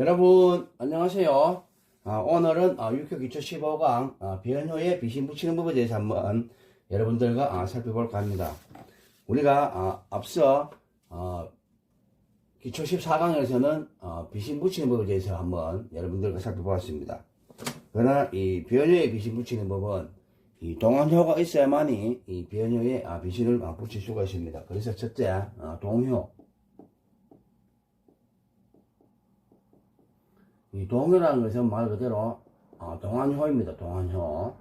여러분 안녕하세요. 오늘은 육교 기초 15강 변효에 비신 붙이는 법에 대해서 한번 여러분들과 살펴볼까 합니다. 우리가 앞서 기초 14강에서는 비신 붙이는 법에 대해서 한번 여러분들과 살펴보았습니다. 그러나 이 변효에 비신 붙이는 법은 이 동환효가 있어야만이 이 변효에 비신을 붙일 수가 있습니다. 그래서 첫째 동효. 이 동효라는 것은 말 그대로 동환효입니다. 동환효.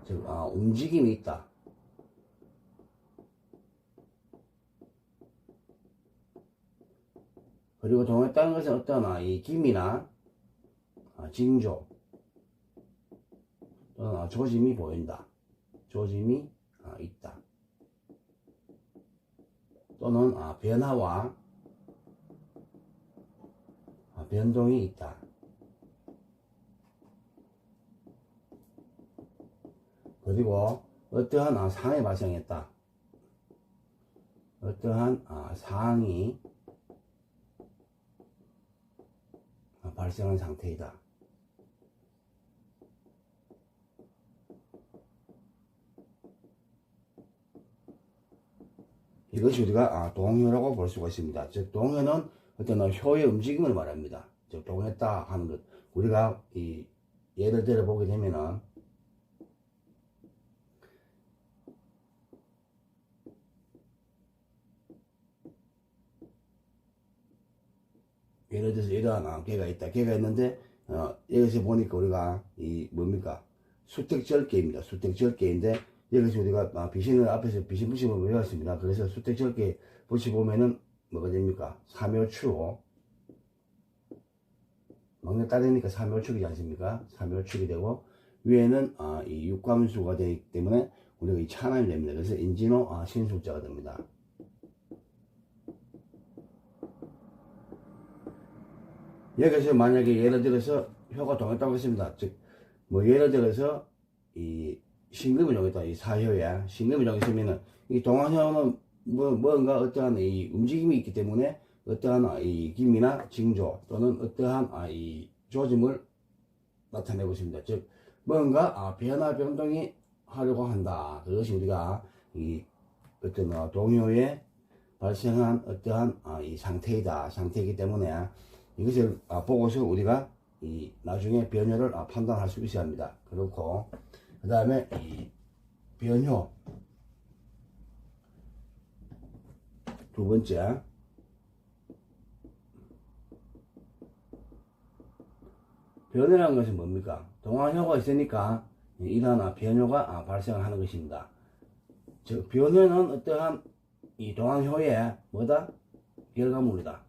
즉 움직임이 있다. 그리고 동했다는 것은 어떤 이 김이나 징조 또는 조짐이 보인다. 조짐이 있다. 또는 변화와 변동이 있다. 그리고 어떠한 상황이 발생했다. 어떠한 상황이 발생한 상태이다. 이것이 우리가 동효라고 볼 수가 있습니다. 즉 동효는 어떤 효의 움직임을 말합니다. 즉 동했다 하는 것. 우리가 이 예를 들어 보게 되면은 예를 들어서 이러한 개가 있다. 개가 있는데 여기서 보니까 우리가 이 뭡니까? 수택절개입니다. 수택절개인데 여기서 우리가 비신을 앞에서 비신 붙임을 외웠습니다. 그래서 수택절개 붙이보면은 뭐가 됩니까? 삼요추. 막내 딸이니까 삼요축이지 않습니까? 삼요축이 되고 위에는 이 육감수가 되기 때문에 우리가 이 차남이 됩니다. 그래서 인진호 신술자가 됩니다. 여기서 만약에 예를 들어서 효가 동했다고 했습니다. 즉, 뭐 예를 들어서 이 신금이 정했다. 이 사효에 신금이 정했으면은 이 동환효는 뭔가 어떠한 이 움직임이 있기 때문에 어떠한 이 김이나 징조 또는 어떠한 이 조짐을 나타내고 있습니다. 즉, 뭔가 변화 변동이 하려고 한다. 그것이 우리가 이 어떤 동효에 발생한 어떠한 이 상태이기 때문에 이것을 보고서 우리가 이 나중에 변효를 판단할 수 있어야 합니다. 그렇고 그 다음에 이 변효 두 번째 변효라는 것은 뭡니까? 동환효가 있으니까 이러한 변효가 발생을 하는 것입니다. 즉 변효는 어떠한 이 동환효의 뭐다? 결과물이다.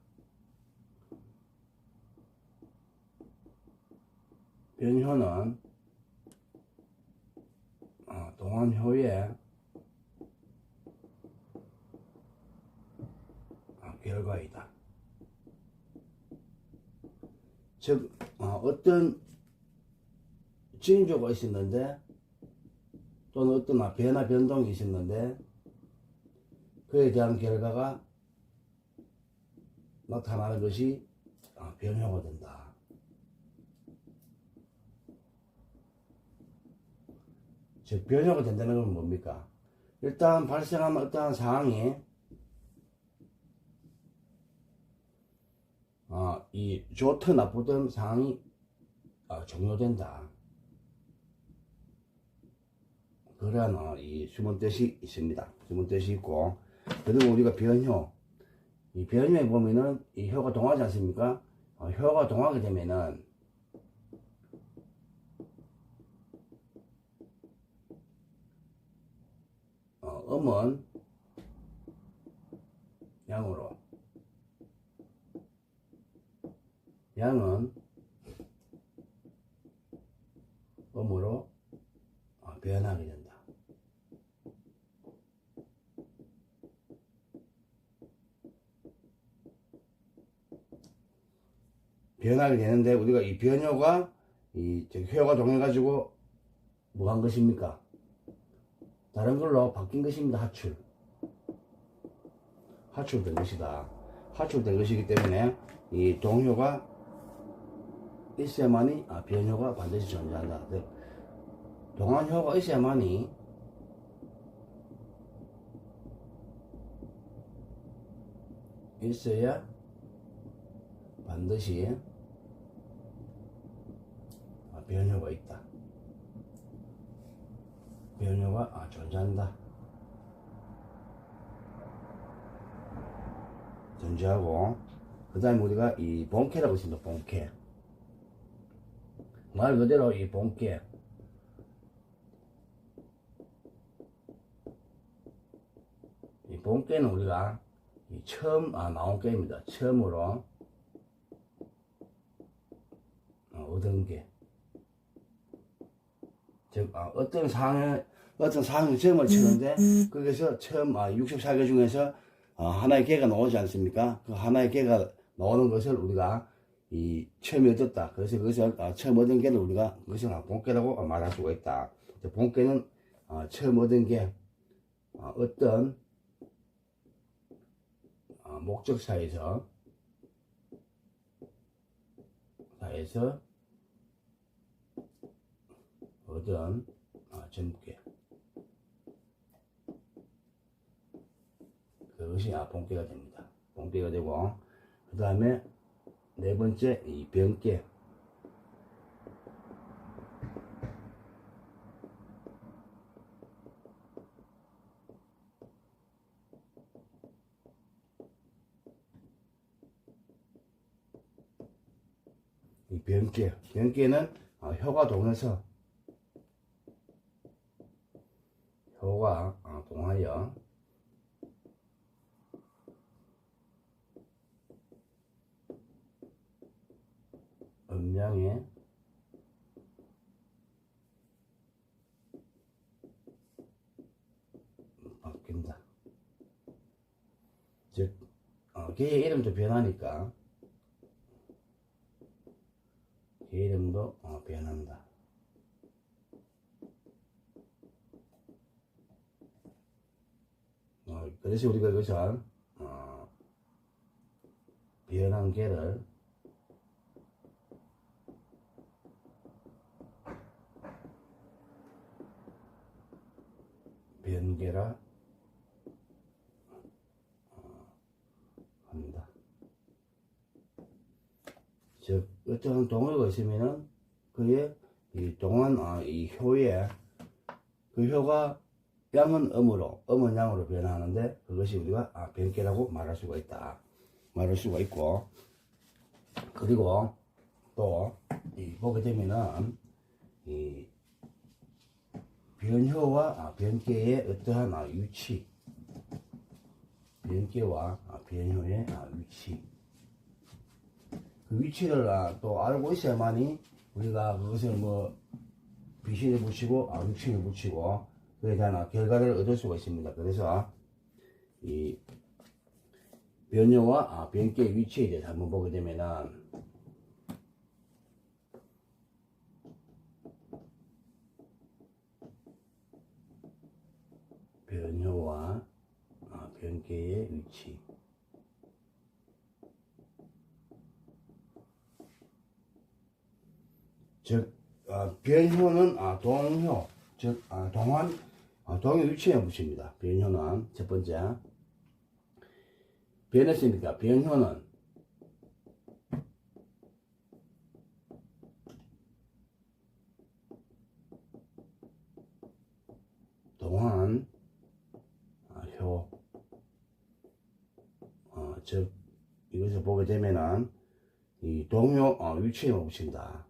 변효는 동환효의 결과이다. 즉 어떤 징조가 있었는데 또는 어떤 변화 변동이 있었는데 그에 대한 결과가 나타나는 것이 변효가 된다. 즉 변효가 된다는 건 뭡니까? 일단 발생한 어떠한 상황이 이 좋든 나쁘든 상황이 종료된다. 그러한 이 숨은 뜻이 있습니다. 숨은 뜻이 있고, 그리고 우리가 변효, 이 변효에 보면은 이 효가 동하지 않습니까? 효가 동하게 되면은 음은 양으로, 양은 음으로 변하게 된다. 변하게 되는데 우리가 이 변효가 이 효가 동해가지고 뭐 한 것입니까? 다른 걸로 바뀐 것입니다. 하출. 하출된 것이다. 하출된 것이기 때문에 이 동효가 있어야만이 변효가 반드시 존재한다. 동안효가 있어야만이 있어야 반드시 변효가 있다. 변효가 존재한다. 존재하고, 그 다음에 우리가 이 본캐라고 있습니다. 본캐. 말 그대로 이 본캐. 이 본캐는 우리가 처음 나온 게입니다. 처음으로 얻은 게. 즉, 어떤 상황에 점을 치는데, 거기서 처음 64개 중에서 하나의 개가 나오지 않습니까? 그 하나의 개가 나오는 것을 우리가 처음에 얻었다. 그래서 그것을 처음 얻은 개를 우리가 그것을 본캐라고 말할 수가 있다. 본캐는 처음 얻은 게 어떤 목적사에서 얻은 점괘, 그것이 본캐가 됩니다. 본캐가 되고, 그 다음에 네 번째 이 변캐. 이 변캐는 효가 동해서 효가 동하여 음양에 바뀐다. 즉, 개의 이름도 변하니까 개 이름도 변한다. 그래서 우리가 이것을 변한 개를 변개라 합니다. 즉, 어떤 동요가 있으면은 그의 이 동안 이 효에 그 효가 양은 음으로, 음은 양으로 변화하는데, 그것이 우리가 변개라고 말할 수가 있다. 말할 수가 있고, 그리고 또 보게 되면은 이 변효와 변개의 어떠한 위치, 변개와 변효의 위치, 그 위치를 또 알고 있어야만이 우리가 그것을 비신을 붙이고 위치를 붙이고 그에 대한 결과를 얻을 수가 있습니다. 그래서 이 변효와 변개의 위치에 대해서 한번 보게 되면은, 변효와 변개의 위치. 즉, 변효는 동효, 즉 동효 위치에 붙입니다. 변효는 첫 번째, 변했으니까 변효는 동안 효, 즉 이것을 보게 되면은 이 동효 위치에 붙인다.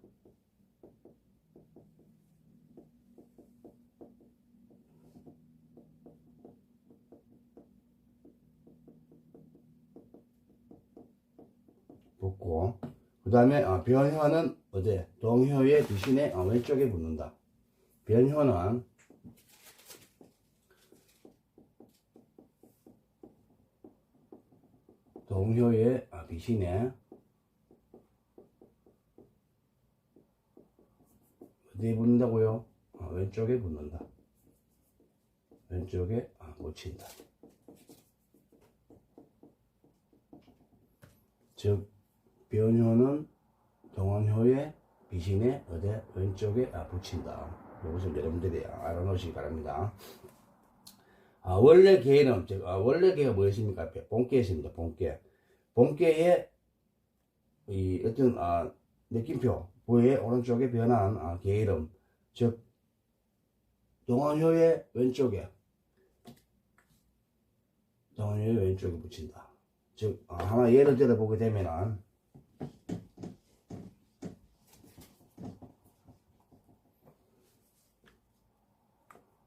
붙고, 그 다음에 변효는 어디? 동효의 비신의 왼쪽에 붙는다. 변효는 동효의 비신에 어디에 붙는다고요? 왼쪽에 붙는다. 왼쪽에 묻힌다. 즉 변효는 동안효의 비신의 어디 왼쪽에 붙인다. 이것을 여러분들이 알아놓으시기 바랍니다. 원래 개는 즉 원래 개가 뭐였습니까? 본개였습니다. 본개의 이 어떤 느낌표 부의 오른쪽에 변한 개 이름, 즉 동안효의 왼쪽에 붙인다. 즉 하나 예를 들어 보게 되면은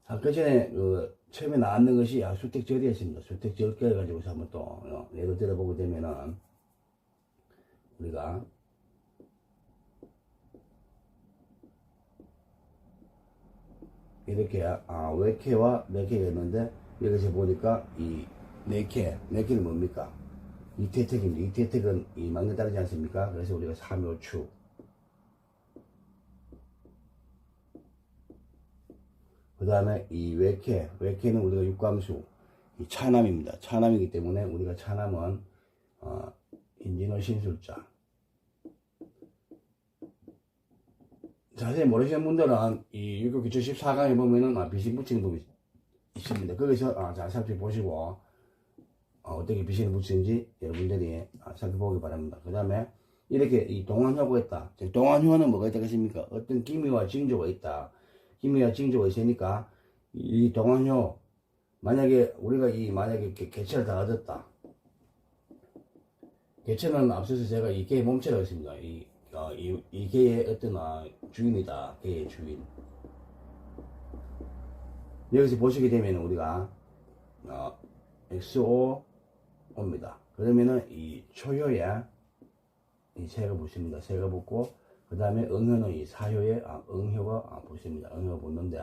아까 전에 처음에 나왔는 것이 수택절이었습니다. 수택절개 가지고서 한번 또 예를 들어 보게 되면은 우리가 이렇게 외캐와 네캐가 있는데 여기서 보니까 이 네캐는 뭡니까? 이태택입니다. 이태택은 이 막내 다르지 않습니까? 그래서 우리가 삼요축, 그 다음에 이 외캐는 우리가 육감수, 이 차남입니다. 차남이기 때문에 우리가 차남은 인진어 신술자. 자세히 모르시는 분들은 이 유교 기초 14강에 보면은 비신 붙이는 법이 있습니다. 거기서 잘 살펴보시고 어떻게 비신을 붙이는지 여러분들이 살펴보기 바랍니다. 그 다음에 이렇게 이 동안효가 있다. 동안효는 뭐가 있다 겠습니까? 어떤 기미와 징조가 있다. 기미와 징조가 있으니까 이 동안효 만약에 우리가 만약에 개체를 다 얻었다. 개체는 앞서서 제가 이 개의 몸체라고 했습니다. 이 개의 어떤 주인이다. 개의 주인. 여기서 보시게 되면 우리가 XO입니다. 그러면은 이 초효에 이 새가 붙습니다. 새가 붙고 그 다음에 응효는 이 사효에 응효가 붙습니다. 응효가 붙는데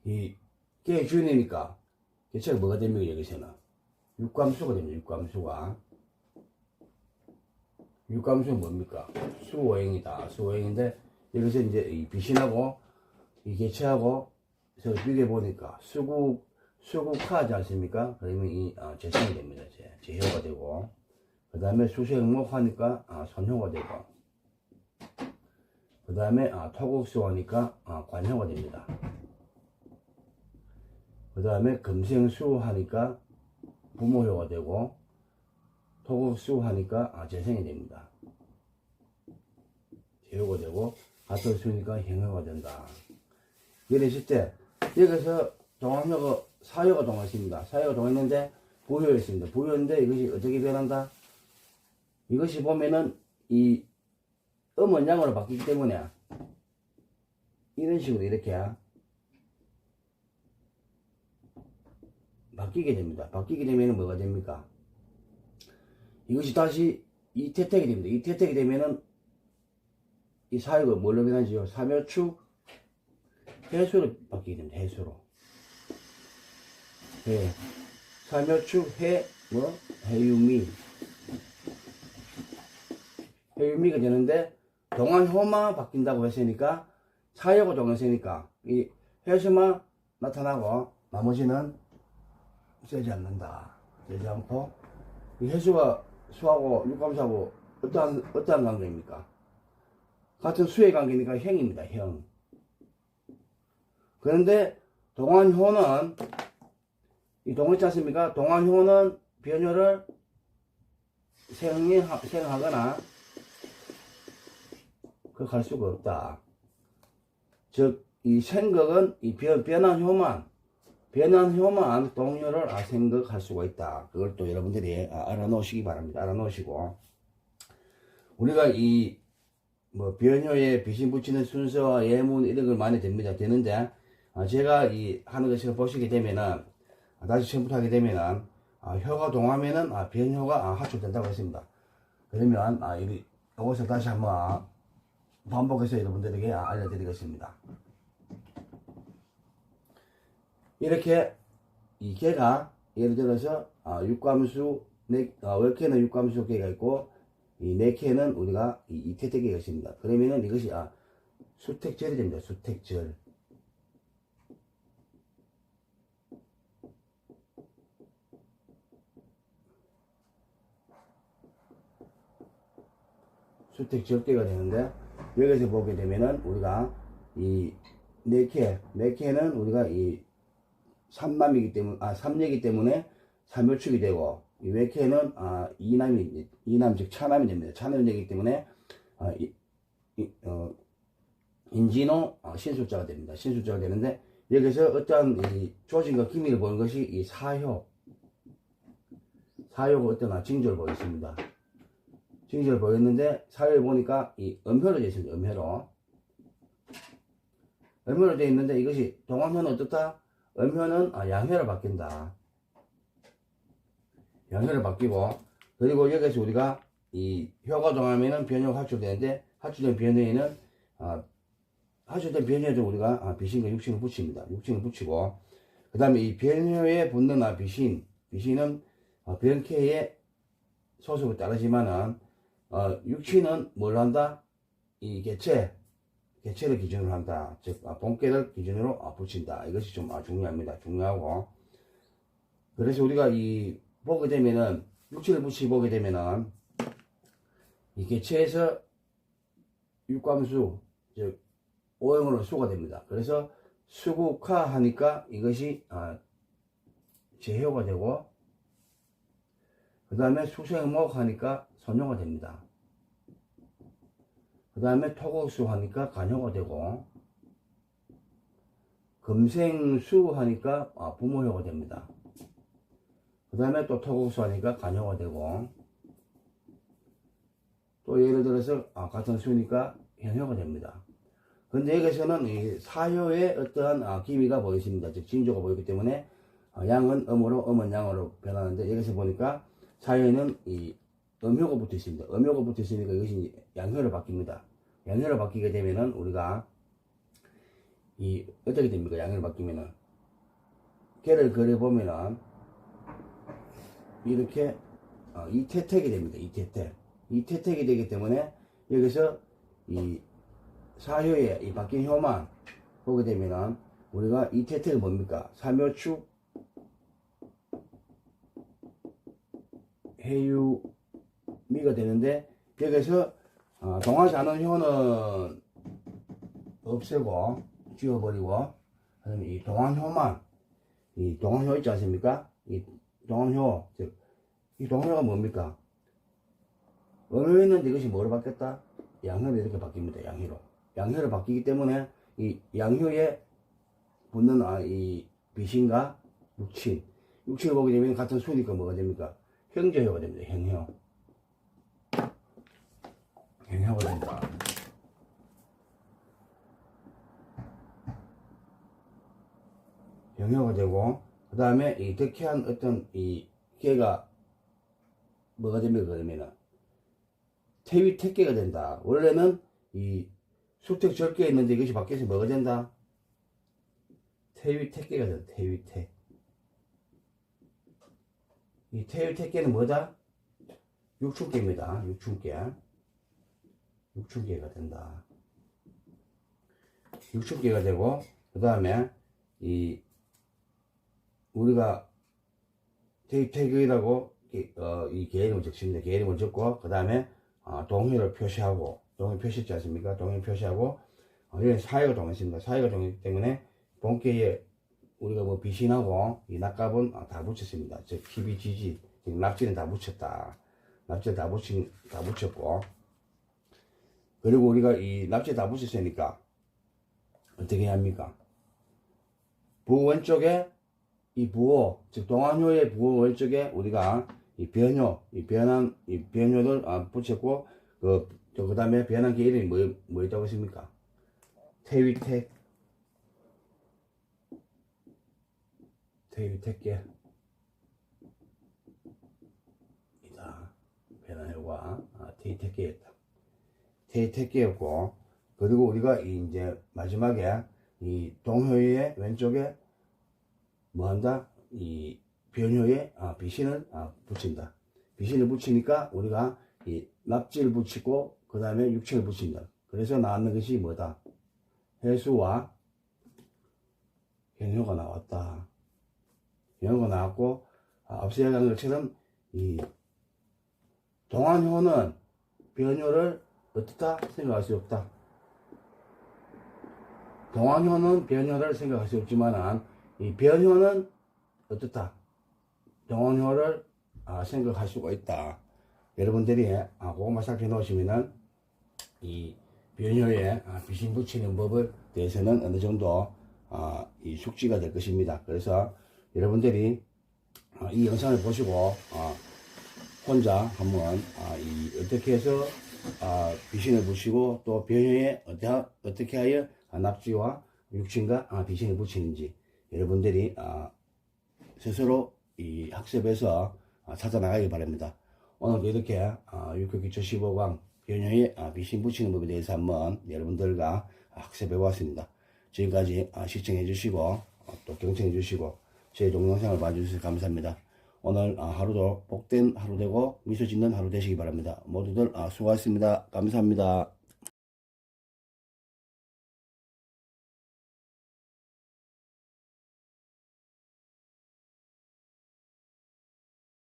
이 개의 주인이니까 개체가 뭐가 됩니까? 여기서는 육감수가 됩니다. 육감수는 뭡니까? 수오행이다. 수오행인데 여기서 이제 이 비신하고 이 개체하고 서로 비교해 보니까 수국하지 않습니까? 그러면 이 재생이 됩니다. 재효가 되고 그 다음에 수생목 하니까 선효가 되고 그 다음에 토국수 하니까 관효가 됩니다. 그 다음에 금생수 하니까 부모효가 되고 토국수 하니까 재생이 됩니다. 재효가 되고 가토수니까 행효가 된다. 이랬을 때 여기서 동안효가 사효가 동했습니다. 사효가 동했는데 부효였습니다. 부효인데 이것이 어떻게 변한다? 이것이 보면은 이 음원양으로 바뀌기 때문에 이런 식으로 이렇게 바뀌게 됩니다. 바뀌게 되면은 뭐가 됩니까? 이것이 다시 이태택이 됩니다. 이태택이 되면은 이 사유가 뭘로 변하지요? 삼여축 해수로 바뀌게 됩니다. 해수로. 해. 삼여축 해유미. 해유미가 되는데 동안효만 바뀐다고 했으니까 사유가 동했으니까 이 해수만 나타나고 나머지는 쓰지 않는다. 쓰지 않고 이 해수가 수하고 육감수하고 어떠한 관계입니까? 같은 수의 관계니까 형입니다. 형. 그런데 동안효는 이 동했지 않습니까? 동안효는 변효를 생하거나 갈 수가 없다. 즉 이 생각은 이 변한 효만 동효를 생각할 수가 있다. 그걸 또 여러분들이 알아놓으시기 바랍니다. 알아놓으시고 우리가 이 변효에 비신 붙이는 순서와 예문 이런 걸 많이 되는데 제가 하는 것을 보시게 되면은 다시 처음부터 하게 되면은 효가 동하면은 변효가 하축된다고 했습니다. 그러면 이것을 다시 한번 반복해서 여러분들에게 알려드리겠습니다. 이렇게 이 개가 예를 들어서 육감수 월개는 육감수 개가 있고 이 네개는 우리가 이태택개가 있습니다. 그러면은 이것이 수택절이 됩니다. 수택절. 수택 절개가 되는데, 여기서 보게 되면은 우리가 이 네 개는 우리가 이 삼남이기 때문에, 삼녀이기 때문에 삼요축이 되고, 이 외캐는 이남 즉 차남이 됩니다. 차남이 되기 때문에 인진호 신술자가 됩니다. 신술자가 되는데, 여기서 어떠한 이 조직과 기미를 보는 것이 이 사효가 어떤 징조를 보였습니다. 징조를 보였는데, 사효를 보니까 이 음효로 되어 있습니다. 음효로 되어 있는데, 이것이 동안효는 어떻다? 음효는 양효로 바뀐다. 양효로 바뀌고, 그리고 여기서 우리가 이 효가 동하면은 변효가 하출되는데, 하출된 변효에는 하출된 변효에도 우리가 비신과 육신을 붙입니다. 육신을 붙이고, 그 다음에 이 변효에 붙는 비신은 변캐의 소속에 따르지만은 육신은 뭘 한다? 이 개체를 기준으로 한다. 즉 본캐를 기준으로 붙인다. 이것이 좀 중요합니다. 중요하고, 그래서 우리가 이 보게 되면은 육신을 붙이 보게 되면은 이 개체에서 육감수 즉 오형으로 수가 됩니다. 그래서 수국화 하니까 이것이 제효가 되고, 그 다음에 수생목 하니까 선효가 됩니다. 그 다음에 토국수 하니까 간효가 되고, 금생수 하니까 부모효가 됩니다. 그 다음에 또 토국수 하니까 간효가 되고, 또 예를 들어서 같은 수니까 현효가 됩니다. 근데 여기서는 이 사효의 어떠한 기미가 보이십니다. 즉 징조가 보이기 때문에 양은 음으로, 음은 양으로 변하는데, 여기서 보니까 사효에는 이 음효가 붙어 있습니다. 음효가 붙어 있으니까 이것이 양효로 바뀝니다. 양효로 바뀌게 되면은 우리가 어떻게 됩니까? 양효로 바뀌면은 개를 그려보면은 이렇게 이태택이 됩니다. 이태택이 되기 때문에 여기서 이 사효의 이 바뀐 효만 보게 되면은 우리가 이태택은 뭡니까? 삼요축 해유미가 되는데, 여기서 동하지 않은 효는 없애고 지워버리고, 그다음에 이 동안효만, 이 동안효 있지 않습니까? 이 동안효, 즉 이 동안효가 뭡니까? 음효 있는데 이것이 뭐로 바뀌었다? 양효로 이렇게 바뀝니다. 양효로 바뀌기 때문에 이 양효에 붙는 이 비신과 육신을 보게 되면 같은 수니까 뭐가 됩니까? 형제효가 됩니다. 형효가 된다. 형효가 되고, 그 다음에 이 득해한 어떤 이 개가 뭐가 됩니까? 그러면은 태위택계가 된다. 원래는 이 수택 절개에 있는데 이것이 바뀌어서 뭐가 된다? 태위택계가 된다. 이 태위택계는 뭐다? 육춘계입니다. 육춘계가 된다. 육춘계가 되고, 그 다음에 우리가 태위택이라고 이 개이름을 적습니다. 개이름을 적고, 그 다음에 동의를 표시하고, 동의 표시했지 않습니까? 동의 표시하고, 여기 사회가 동의했습니다. 사회가 동의했기 때문에 본계에 우리가 뭐 비신하고 이 낙갑은 다 붙였습니다. 즉 희비지지, 납지는 다 붙였다. 납지를 다 붙였고, 그리고 우리가 이 납지 다 붙였으니까 어떻게 해야 합니까? 부 왼쪽에 이 부호, 즉 동안효의 부호 왼쪽에 우리가 이 변효를 붙였고, 그 다음에 변한 게 이름이 뭐였다고 했습니까? 태위택계. 이다. 변한 효가 태위택계였다. 태위택계였고, 그리고 우리가 이제 마지막에 이 동효의 왼쪽에 뭐 한다? 이 변효에 비신을 붙인다. 비신을 붙이니까 우리가 이 납지를 붙이고, 그 다음에 육체를 붙인다. 그래서 나왔는 것이 뭐다? 해수와 현효가 나왔다. 현효가 나왔고, 앞서 이야기한 것처럼 이 동안효는 변효를 어떻다 생각할 수 없다. 동안효는 변효를 생각할 수 없지만 이 변효는 어떻다. 동안효를 생각할 수가 있다. 여러분들이 그것만 살펴놓으시면은 이 변효에 비신 붙이는 법을 대해서는 어느 정도 이 숙지가 될 것입니다. 그래서 여러분들이 이 영상을 보시고 혼자 한번 어떻게 해서 비신을 붙이고 또 변효에 어떻게 하여 납지와 육친과 비신을 붙이는지 여러분들이 스스로 이 학습에서 찾아 나가기 바랍니다. 오늘도 이렇게 육교기초 15강 변효에 비신 붙이는 법에 대해서 한번 여러분들과 학습해 보았습니다. 지금까지 시청해 주시고 또 경청해 주시고 제 동영상을 봐주셔서 감사합니다. 오늘 하루도 복된 하루 되고 미소 짓는 하루 되시기 바랍니다. 모두들 수고하셨습니다. 감사합니다.